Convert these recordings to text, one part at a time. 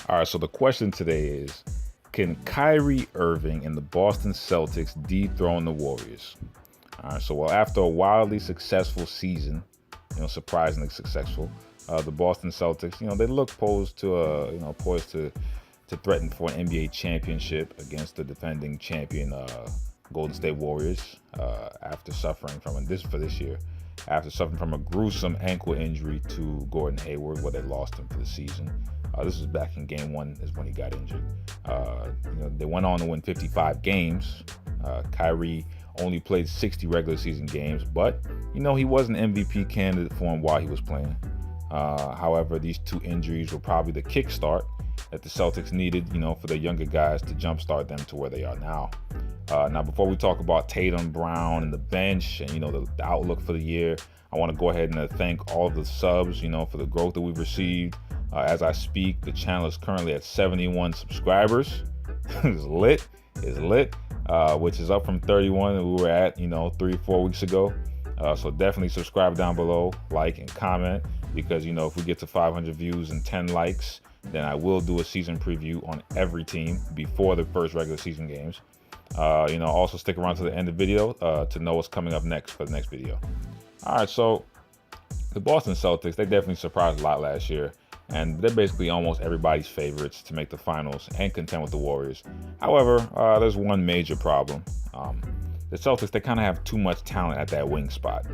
All right, so the question today is, can Kyrie Irving and the Boston Celtics dethrone the Warriors? All right, so after a wildly successful season, surprisingly successful, the Boston Celtics, they look poised to threaten for an NBA championship against the defending champion Golden State Warriors after suffering from this year, after suffering from a gruesome ankle injury to Gordon Hayward, where they lost him for the season. This was back in Game 1 is when he got injured. They went on to win 55 games. Kyrie only played 60 regular season games, but he was an MVP candidate for him while he was playing. However, these two injuries were probably the kickstart that the Celtics needed, for the younger guys to jumpstart them to where they are now. Now, before we talk about Tatum, Brown, and the bench, and the outlook for the year, I want to go ahead and thank all of the subs, for the growth that we've received. As I speak, the channel is currently at 71 subscribers. It's lit, which is up from 31 that we were at, 3-4 weeks ago. So definitely subscribe down below, like and comment, because if we get to 500 views and 10 likes, then I will do a season preview on every team before the first regular season games. Also stick around to the end of the video to know what's coming up next for the next video. All right, so the Boston Celtics, they definitely surprised a lot last year, and they're basically almost everybody's favorites to make the finals and contend with the Warriors. However, there's one major problem. The Celtics, they kind of have too much talent at that wing spot.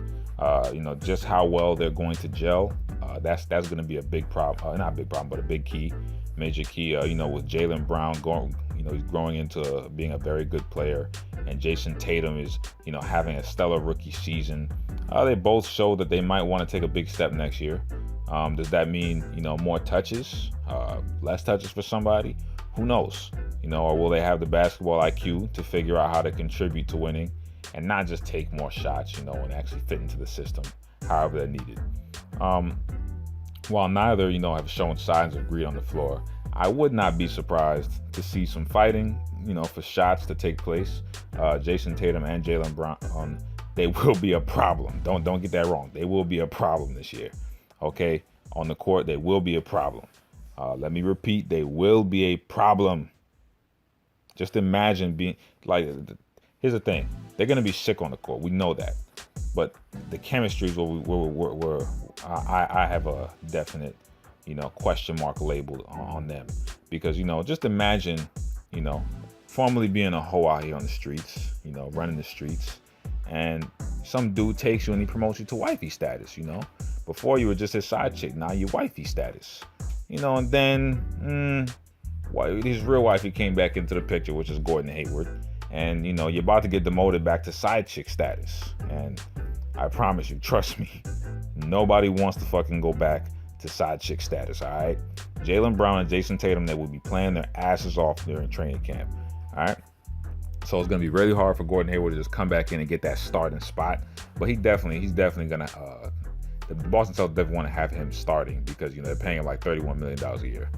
Just how well they're going to gel, that's going to be a big problem. Not a big problem, but a big key, major key. With Jaylen Brown going, he's growing into being a very good player, and Jason Tatum is, having a stellar rookie season. They both show that they might want to take a big step next year. Does that mean, more touches, less touches for somebody? Who knows? Or will they have the basketball IQ to figure out how to contribute to winning and not just take more shots, and actually fit into the system however they're needed? While neither, have shown signs of greed on the floor, I would not be surprised to see some fighting, for shots to take place. Jason Tatum and Jaylen Brown, they will be a problem. Don't get that wrong. They will be a problem this year. Okay, on the court, they will be a problem. Let me repeat, they will be a problem. Just imagine being like, here's the thing. They're going to be sick on the court. We know that. But the chemistry is where I have a definite, question mark labeled on them. Because, just imagine, formerly being a hoe out here on the streets, running the streets, and some dude takes you and he promotes you to wifey status, Before you were just his side chick, now you're wifey status. And then his real wifey came back into the picture, which is Gordon Hayward. And, you're about to get demoted back to side chick status. And I promise you, trust me, nobody wants to fucking go back to side chick status, all right? Jaylen Brown and Jason Tatum, they will be playing their asses off during training camp, all right? So it's going to be really hard for Gordon Hayward to just come back in and get that starting spot. But he's definitely going to, the Boston Celtics definitely want to have him starting because, they're paying him like $31 million a year.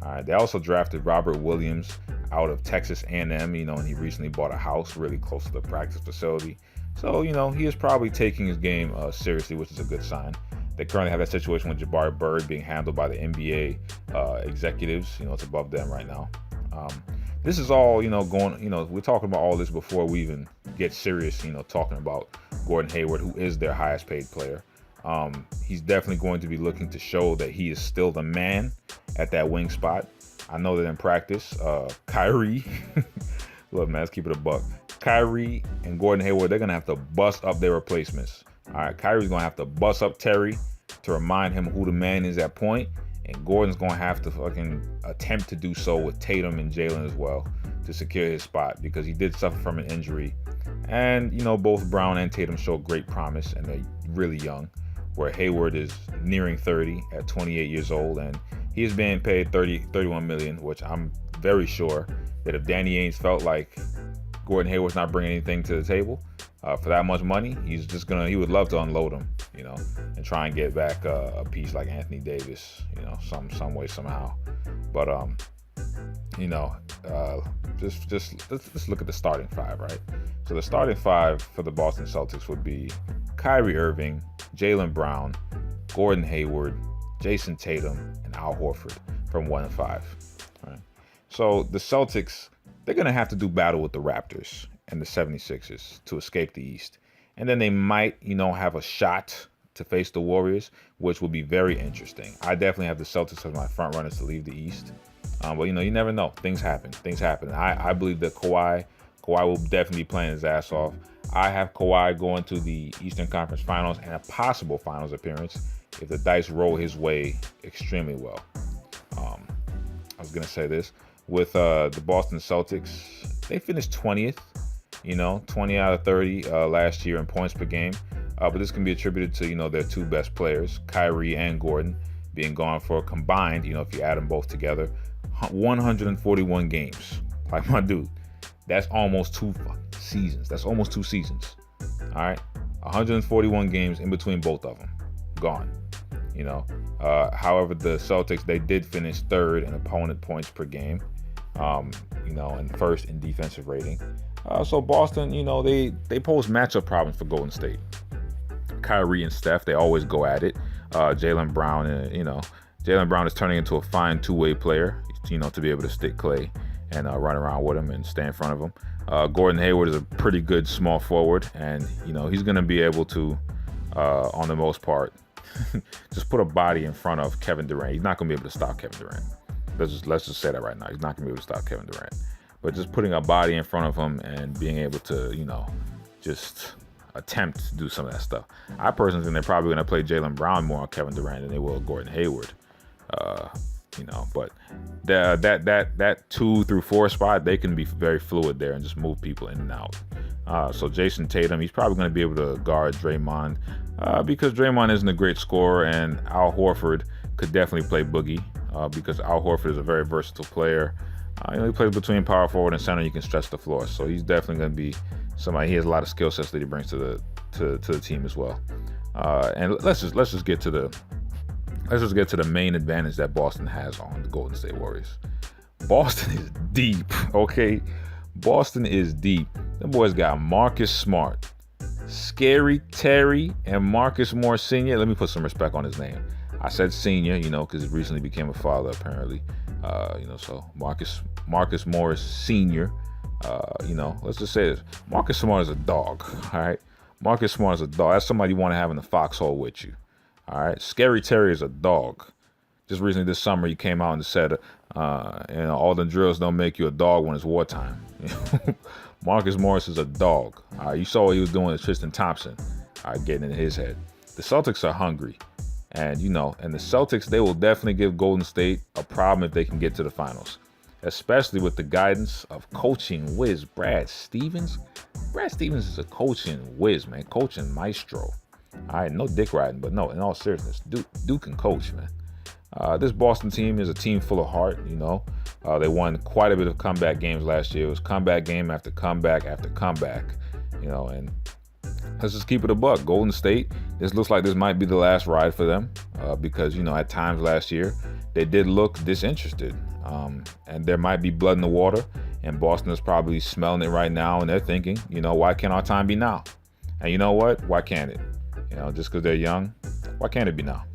All right. They also drafted Robert Williams out of Texas A&M, and he recently bought a house really close to the practice facility. So, he is probably taking his game seriously, which is a good sign. They currently have that situation with Jabari Bird being handled by the NBA executives. It's above them right now. This is all, going, we're talking about all this before we even get serious, talking about Gordon Hayward, who is their highest paid player. He's definitely going to be looking to show that he is still the man at that wing spot. I know that in practice, Kyrie, look, man, let's keep it a buck. Kyrie and Gordon Hayward, they're going to have to bust up their replacements. All right, Kyrie's going to have to bust up Terry to remind him who the man is at point. And Gordon's going to have to fucking attempt to do so with Tatum and Jaylen as well to secure his spot because he did suffer from an injury. And, both Brown and Tatum show great promise and they're really young, where Hayward is nearing 30 at 28 years old. And he is being paid $31 million, which I'm very sure that if Danny Ainge felt like Gordon Hayward's not bringing anything to the table for that much money, he would love to unload him, and try and get back a piece like Anthony Davis, some way, somehow. But, let's look at the starting five, right? So the starting five for the Boston Celtics would be Kyrie Irving, Jaylen Brown, Gordon Hayward, Jason Tatum, and Al Horford. from 1-5. Right? So the Celtics, they're going to have to do battle with the Raptors and the 76ers to escape the East. And then they might, have a shot to face the Warriors, which will be very interesting. I definitely have the Celtics as my front runners to leave the East. But, you never know. Things happen. I believe that Kawhi will definitely be playing his ass off. I have Kawhi going to the Eastern Conference Finals and a possible Finals appearance if the dice roll his way extremely well. I was going to say this. With the Boston Celtics, they finished 20th, 20 out of 30 last year in points per game. But this can be attributed to, their two best players, KYRIE and Gordon, being gone for combined, if you add them both together, 141 games. Like, my dude, that's almost 2 seasons. That's almost 2 seasons. All right. 141 games in between both of them. Gone. However, the Celtics, they did finish 3rd in opponent points per game, and 1st in defensive rating. So Boston, they pose matchup problems for Golden State. Kyrie and Steph, they always go at it. Jaylen Brown, Jaylen Brown is turning into a fine two-way player, to be able to stick Klay and run around with him and stay in front of him. Gordon Hayward is a pretty good small forward, and he's going to be able to, on the most part, just put a body in front of Kevin Durant. He's not going to be able to stop Kevin Durant. Let's just say that right now. He's not going to be able to stop Kevin Durant. But just putting a body in front of him and being able to, just attempt to do some of that stuff. I personally think they're probably going to play Jaylen Brown more on Kevin Durant than they will Gordon Hayward. But that 2 through 4 spot, they can be very fluid there and just move people in and out. So Jason Tatum, he's probably going to be able to guard Draymond because Draymond isn't a great scorer, and Al Horford could definitely play Boogie because Al Horford is a very versatile player. He plays between power forward and center. You can stretch the floor, so he's definitely going to be somebody. He has a lot of skill sets that he brings to the team as well. And let's just get to the main advantage that Boston has on the Golden State Warriors. Boston is deep, okay? Boston is deep. Them boys got Marcus Smart, Scary Terry, and Marcus Morris Sr. Let me put some respect on his name. I said senior, because he recently became a father, apparently. So Marcus Morris Sr., let's just say this. Marcus Smart is a dog, all right? Marcus Smart is a dog. That's somebody you want to have in the foxhole with you, all right? Scary Terry is a dog. Just recently this summer, he came out and said, all the drills don't make you a dog when it's wartime. Marcus Morris is a dog. You saw what he was doing with Tristan Thompson, getting in his head. The Celtics are hungry. And the Celtics, they will definitely give Golden State a problem if they can get to the finals, especially with the guidance of coaching whiz Brad Stevens. Brad Stevens is a coaching whiz, man, coaching maestro. All right, no dick riding, but no, in all seriousness, Duke can coach, man. This Boston team is a team full of heart, They won quite a bit of comeback games last year. It was comeback game after comeback after comeback, and let's just keep it a buck. Golden State, this looks like this might be the last ride for them because, at times last year, they did look disinterested. And there might be blood in the water, and Boston is probably smelling it right now, and they're thinking, why can't our time be now? And you know what? Why can't it? Just because they're young, why can't it be now?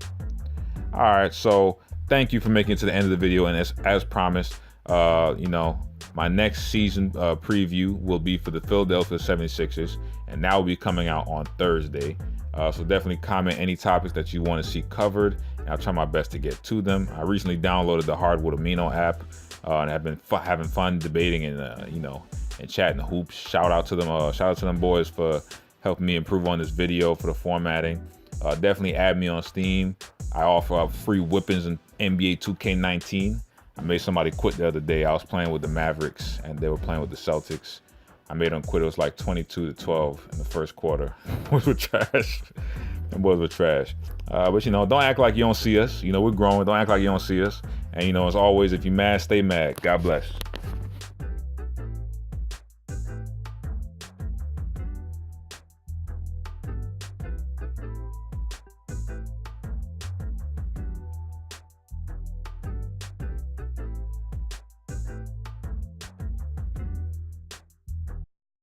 All right, so thank you for making it to the end of the video, and as promised, my next season preview will be for the Philadelphia 76ers, and that will be coming out on Thursday. So definitely comment any topics that you want to see covered, and I'll try my best to get to them. I recently downloaded the Hardwood Amino app and have been having fun debating and and chatting hoops. Shout out to them. Shout out to them boys for helping me improve on this video for the formatting. Definitely add me on Steam. I offer up free whippings in NBA 2K19. I made somebody quit the other day. I was playing with the Mavericks and they were playing with the Celtics. I made them quit. It was like 22-12 in the first quarter. Boys were trash. Them boys were trash. But don't act like you don't see us. We're growing. Don't act like you don't see us. And as always, if you're mad, stay mad. God bless.